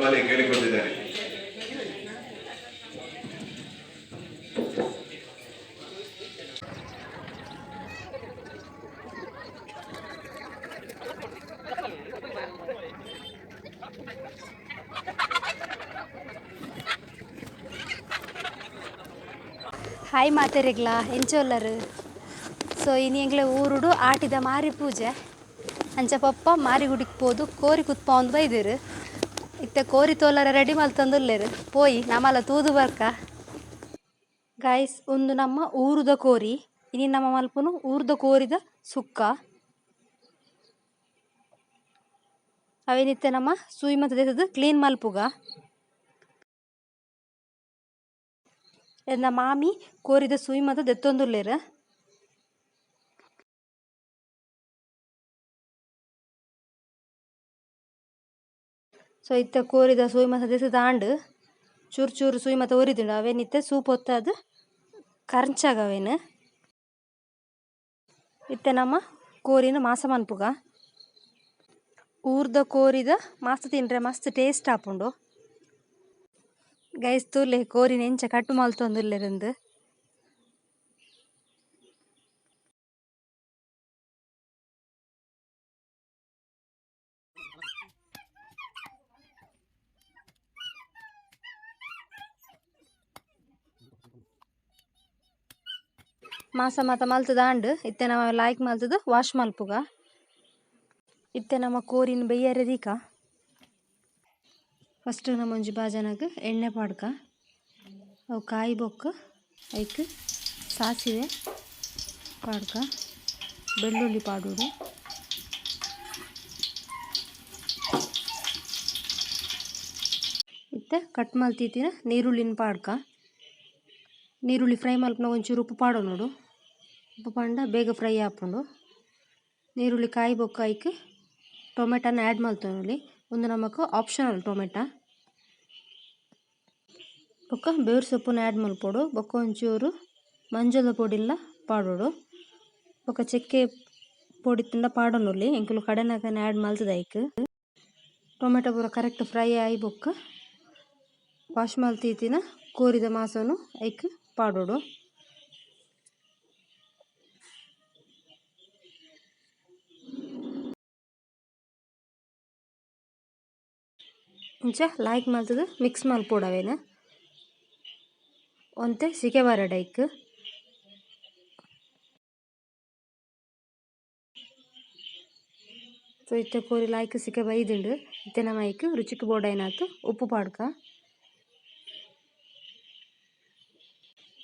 ಮನೆ ಕೇಳಿಕೊಂಡಿದ್ದೇನೆ. Hi ಮಾತೆರೆಗ್ಲ ಎಂಚೋಲ್ಲರು. So ಇನಿ ಎಂಗ್ಲ ಊರುಡು ಆಟಿದ ಮಾರಿ ಪೂಜೆ ಅಂಚ ಪಪ್ಪ ಮಾರಿ ಗುಡಿಗೆ ಪೋದು ಕೋರಿ ಕುತ್ಪ ಒಂದು ಬೈದೆರು ಇತ್ತೆ ಕೋರಿ ತೋಲರ ರೆಡಿ ಮಲ್ತಂದುಲ್ಲೆರು ಪೋಯಿ ನಮ್ಮಲ್ಲ ತೂದು ಬರ್ಕ ಗಾಯ್ಸ್. ಒಂದು ನಮ್ಮ ಊರುದ ಕೋರಿ ಇನಿ ನಮ್ಮ ಮಲ್ಪನು ಊರುದ ಕೋರಿದ ಸುಕ್ಕ ಅವೇನಿತ್ತೆ ನಮ್ಮ ಸೂಯಿ ಮತ್ತು ದೇಸದ ಕ್ಲೀನ್ ಮಲ್ಪುಗ ನಮ್ಮ ಮಾಮಿ ಕೋರಿದ ಸೂಯಿ ಮತ್ತು ದೆತ್ತೊಂದುಲ್ಲೆರು. ಸೊ ಇತ್ತ ಕೋರಿದ ಸೂಯಿ ಮತ್ತು ದೇಸದ ಆಂಡ್ ಚೂರು ಚೂರು ಸೂಯಿ ಮತ್ತು ಒರಿದಿಂಡು ಅವೇನಿತ್ತೆ ಸೂಪ್ ಹೊತ್ತದು ಕರ್ಚಾಗವೇನು ಇತ್ತೆ ನಮ್ಮ ಕೋರಿನ ಮಾಸ ಮನ್ಪುಗ. ಊರ್ದ ಕೋರಿದ ಮಾಸ ತಿಂಡ್ರೆ ಮಸ್ತ್ ಟೇಸ್ಟ್ ಆಪುಂಡು ಗೈಸ್. ತೂಲೆ ಕೋರಿನ ಎಂಚ ಕಟ್ಟು ಮಲ್ತೊಂದುಲ್ಲೆರಂದು ಮಾಸ ಮಾತ ಮಲ್ತದ ಆಂಡ್ ಇತ್ತೆ ನಮ್ಮ ಲಾಯ್ಕ್ ಮಲ್ತದ ವಾಶ್ ಮಲ್ಪುಗ. ಇತ್ತೆ ನಮ್ಮ ಕೋರಿನ ಬೆಯ್ಯರೆ ದೀಕ ಫಸ್ಟ್ ನಮ್ಮ ಒಂಜಿ ಬಾಜನಗ ಎಣ್ಣೆ ಪಾಡ್ಕ ಅವು ಕಾಯಿ ಬೊಕ್ಕ ಐಕ್ ಸಾಸಿವೆ ಪಾಡ್ಕ ಬೆಳ್ಳುಳ್ಳಿ ಪಾಡುಡು ಇತ್ತೆ ಕಟ್ ಮಲ್ತಿತ್ತಿನ ನೀರುಳ್ಳಿನ ಪಾಡ್ಕ. ನೀರುಳ್ಳಿ ಫ್ರೈ ಮಲ್ಪನ ಒಂಚೂರು ಉಪ್ಪು ಪಾಡೋ ನೋಡು. ಉಪ್ಪು ಪಂಡ ಬೇಗ ಫ್ರೈ ಆಪುಂಡು. ನೀರುಳ್ಳಿ ಕಾಯಿ ಬೊಕ್ಕ ಐಕ್ ಟೊಮೆಟೊನ ಆ್ಯಡ್ ಮಲ್ತೊಂದುಲ್ಲಿ. ಒಂದು ನಮಕ್ ಆಪ್ಷನಲ್ ಟೊಮೆಟೊ ಬೊಕ್ಕ ಬೇರು ಸೊಪ್ಪುನ ಆ್ಯಡ್ ಮಲ್ಪೊಡು. ಬೊಕ್ಕ ಒಂಚೂರು ಮಂಜದ ಪೊಡಿಲ್ಲ ಪಾಡೋಡು. ಬೊಕ್ಕ ಚೆಕ್ಕೆ ಪೊಡಿ ತುಂಡ ಪಾಡೊಂದುಲ್ಲಿ ಎಂಕುಲು ಕಡೆನಕನೆ ಆ್ಯಡ್ ಮಲ್ತದ ಐಕ್. ಟೊಮೆಟೊ ಪೂರ ಕರೆಕ್ಟ್ ಫ್ರೈ ಆಯಿ ಬೊಕ್ಕ ವಾಶ್ ಮಲ್ತಿತ್ತಿನ ಕೋರಿದ ಮಾಸನು ಐಕ್ ಪಾಡೋಡು. ಇಂಚ ಲಾಯ್ಕ್ ಮಲ್ತದ ಮಿಕ್ಸ್ ಮಲ್ಪೊಡವೇನು ಒಂತೆ ಸಿಕೆ ಬರಡ್ ಐಕ್. ಸೊ ಇತ್ತೆ ಕೋರಿ ಲಾಯ್ಕ್ ಸಿಕೆ ಬೈದುಂಡು ಇತ್ತೆ ನಮ್ಮ ಐಕ್ ರುಚಿಗೆ ಬೋಡಾಯಿನಾತು ಉಪ್ಪು ಪಾಡ್ಕ.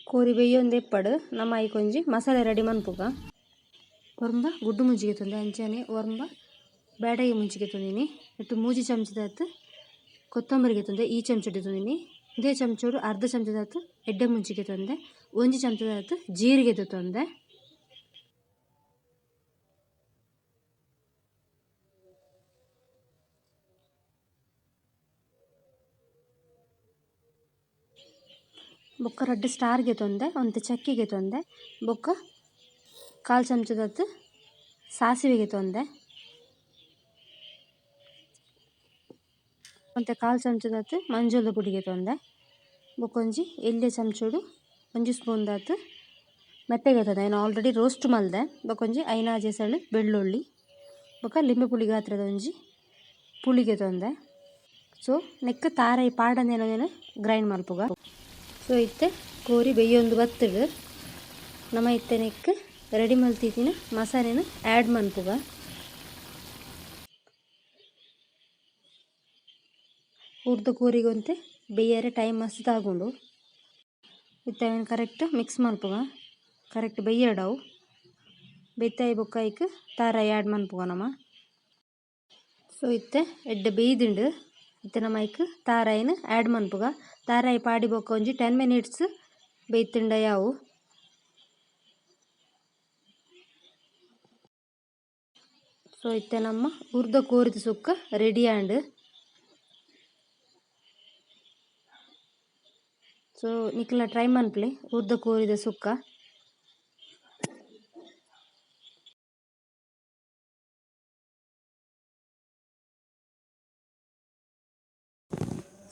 ಕೋರಿ ಬೇಯೊಂದು ಎಪ್ಪಡು ನಮ್ಮ ಐಕ್ ಒಂಜಿ ಮಸಾಲೆ ರೆಡಿ ಮನ್ಪುಗ. ಒರ್ಂಬ ಗುಡ್ಡು ಮುಂಚಿಗೆ ತೊಂದೆ ಅಂಚನೆ ಒರ್ಂಬ ಬೇಡಗೆ ಮುಂಚಿಗೆ ತೊಂದಿನಿ. ಇಟ್ಟು ಮೂಜಿ ಚಮಚದಾತು ಕೊತ್ತಂಬರಿಗೆ ತೊಂದೆ ಈ ಚಮಚಡಿ ತೊಂದಿನಿ. ಇದೇ ಚಮಚೋಡು ಅರ್ಧ ಚಮಚದಾತು ಎಡ್ಡೆ ಮುಂಚಿಗೆ ತೊಂದೆ. ಒಂಜಿ ಚಮಚದಾತು ಜೀರಿಗೆ ತೊಂದೆ. ಬೊಕ್ಕ ರಡ್ಡು ಸ್ಟಾರ್ಗೆ ತೊಂದೆ ಒಂತೆ ಚಕ್ಕಿಗೆ ತೊಂದೆ. ಬೊಕ್ಕ ಕಾಲು ಚಮಚದಾತು ಸಾಸಿವೆಗೆ ತೊಂದೆ. ಒಂತೆ ಕಾಲು ಚಮಚದಾತು ಮಂಜುಳದ ಪುಡಿಗೆ ತೊಂದೆ. ಬೊಕ್ಕ ಒಂಜಿ ಎಲ್ಯ ಚಮಚೋಡು ಒಂಜಿ ಸ್ಪೂನ್ದಾತು ಮೆಪ್ಪೆಗೆ ತೊಂದೆ. ನಾನು ಆಲ್ರೆಡಿ ರೋಸ್ಟ್ ಮಲ್ದೆ. ಬೊಕ್ಕ ಒಂಜಿ ಐನಾಜಿ ಎಸಳು ಬೆಳ್ಳುಳ್ಳಿ ಬೊಕ್ಕ ಲಿಂಬೆ ಪುಳಿ ಗಾತ್ರದ ಒಂಜಿ ಪುಳಿಗೆ ತೊಂದೆ. ಸೊ ನೆಕ್ ತಾರಾಯಿ ಪಾಡಂದೇನೋದೇನು ಗ್ರೈಂಡ್ ಮಲ್ಪುಗ. ಸೊ ಇತ್ತೆ ಕೋರಿ ಬೇಯೊಂದು ಬತ್ತುಡು ನಮ್ಮ ಇತ್ತೆ ನೆಕ್ ರೆಡಿ ಮಲ್ತಿತ್ತಿನ ಮಸಾಲೆನ ಆ್ಯಡ್ ಮನ್ಪುಗ. ಊರ್ದ ಕೋರಿಗೊಂತೆ ಬೇಯರೆ ಟೈಮ್ ಮಸ್ತ್ ತಾಗುಂಡು. ಇತ್ತೆ ಕರೆಕ್ಟ್ ಮಿಕ್ಸ್ ಮಲ್ಪುಗ ಕರೆಕ್ಟ್ ಬೇಯಡವು ಬೆತ್ತಾಯಿ ಬೊಕ್ಕ ಐಕ್ ತಾರಾಯಿ ಆ್ಯಡ್ ಮನ್ಪುಗ ನಮ್ಮ. ಸೊ ಇತ್ತೆ ಎಡ್ಡೆ ಬೇಯ್ದುಂಡು ಇತ್ತೆ ನಮ್ಮ ಐಕ್ ತಾರಾಯಿನ ಆ್ಯಡ್ ಮನ್ಪುಗ. ತಾರಾಯಿ ಪಾಡಿ ಬೊಕ್ಕ ಒಂಜಿ 10 minutes ಬೇಯ್ತುಂಡ ಯಾವು. ಸೊ ಇತ್ತೆ ನಮ್ಮ ಊರ್ದ ಕೋರಿದ ಸುಕ್ಕ ರೆಡಿ ಆಂಡ್. ಸೊ ನಿಕ್ಲ ಟ್ರೈ ಮನ್ಪ್ಲೆ ಊರ್ದ ಕೋರಿದ ಸುಕ್ಕ.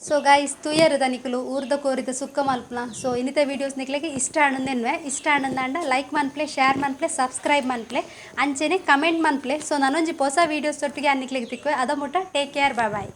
ಸೊ ಗಾಯ್ಸ್ ತುಯ್ಯರು ತನಿಕಲು ಊರ್ದ ಕೋರಿದ ಸುಕ್ಕ ಮಲ್ಪನ. ಸೊ ಇನ್ನಿತ ವೀಡಿಯೋಸ್ ನಿಕ್ಲೆಗೆ ಇಷ್ಟ ಆನಂದೆನ್ವೆ ಇಷ್ಟ ಆನಂದಾಂಡ ಲೈಕ್ ಮನ್ಪ್ಲೆ ಶೇರ್ ಮನ್ಪ್ಲೆ ಸಬ್ಸ್ಕ್ರೈಬ್ ಮನ್ಪ್ಲೆ ಅಂಚೆನೆ ಕಮೆಂಟ್ ಮನ್ಪ್ಲೆ. ಸೊ ನಾನೊಂಜಿ ಹೊಸ ವೀಡಿಯೋಸ್ ಒಟ್ಟಿಗೆ ಅನ್ನಿಕ್ಲೆಗೆ ತಿಕ್ಕುವೆ ಅದ ಮುಟ್ಟ ಟೇಕ್ ಕೇರ್ ಬಾಯ್ ಬಾಯ್.